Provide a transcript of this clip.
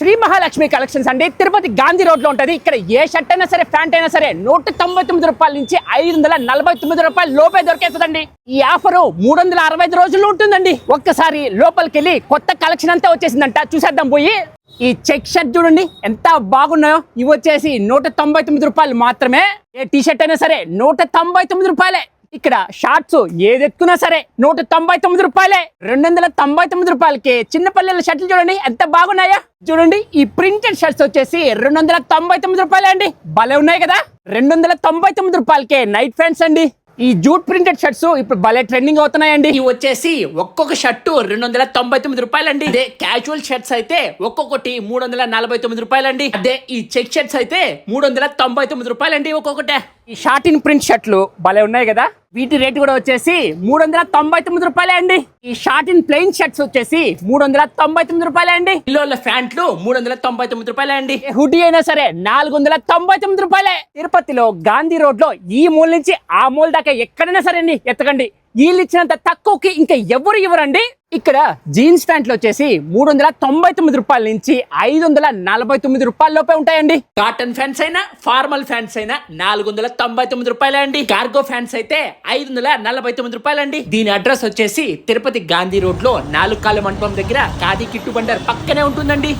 Shri Mahalakshmi collections అండి. Tirupati Gandhi road లో ఉంటది. ఇక్కడ ఏ షర్ట్ అయినా సరే, ప్యాంట్ అయినా సరే 199 రూపాయల నుంచి 549 రూపాయల లోపే దొరికేస్తుందండి. ఈ ఆఫర్ 365 రోజులు ఉంటుందండి. ఒక్కసారి లోపలికి వెళ్ళి కొత్త కలెక్షన్ అంతా వచ్చేసిందంట, చూసేద్దాం పోయి. ఈ చెక్ షర్ట్ చూడండి ఎంత బాగున్నాయో. ఇవి వచ్చేసి 199 రూపాయలు మాత్రమే. ఏ టీ షర్ట్ అయినా సరే 199 రూపాయలే. ఇక్కడ షార్ట్స్ ఏది ఎత్తుకున్నా సరే 199 రూపాయలే. 299 రూపాయలకి చిన్నపల్లెల షర్ట్లు చూడండి ఎంత బాగున్నాయా. చూడండి ఈ ప్రింటెడ్ షర్ట్స్ వచ్చేసి 299 రూపాయలే అండి. భలే ఉన్నాయి కదా. 299 రూపాయలకే నైట్ ప్యాంట్స్ అండి. ఈ జూట్ ప్రింటెడ్ షర్ట్స్ ఇప్పుడు భలే ట్రెండింగ్ అవుతున్నాయండి. ఇవి వచ్చేసి ఒక్కొక్క షర్టు 299 రూపాయలండి. అదే క్యాజువల్ షర్ట్స్ అయితే ఒక్కొక్కటి 349 రూపాయలండి. అదే ఈ చెక్ షర్ట్స్ అయితే 399 రూపాయలండి ఒక్కొక్కటే. ఈ షార్ట్ ఇన్ ప్రింట్ షర్ట్లు భలే ఉన్నాయి కదా. వీటి రేటు కూడా వచ్చేసి 399 రూపాయలే అండి. ఈ షార్ట్ ఇన్ ప్లెయిన్ షర్ట్స్ వచ్చేసి 399 రూపాయలే అండి. పిల్లోళ్ళ ప్యాంట్లు 399 రూపాయలే అండి. హుడీ అయినా సరే 499 రూపాయలే. తిరుపతిలో గాంధీ రోడ్ లో ఈ మూల నుంచి ఆ మూల దాకా ఎక్కడైనా సరే అండి ఎత్తకండి. వీళ్ళు ఇచ్చినంత తక్కువకి ఇంకా ఎవరు ఇవ్వరండి. ఇక్కడ జీన్స్ ప్యాంట్లు వచ్చేసి 399 రూపాయల నుంచి 549 రూపాయల లోపే ఉంటాయండి. కాటన్ ఫ్యాన్స్ అయినా ఫార్మల్ ఫ్యాన్స్ అయినా 499 రూపాయలే అండి. కార్గో ఫ్యాన్స్ అయితే 549 రూపాయలండి. దీని అడ్రస్ వచ్చేసి తిరుపతి గాంధీ రోడ్ లో 4 కాళ్ళ మండపం దగ్గర ఖాదీ కిట్టు బండర్ పక్కనే ఉంటుందండి.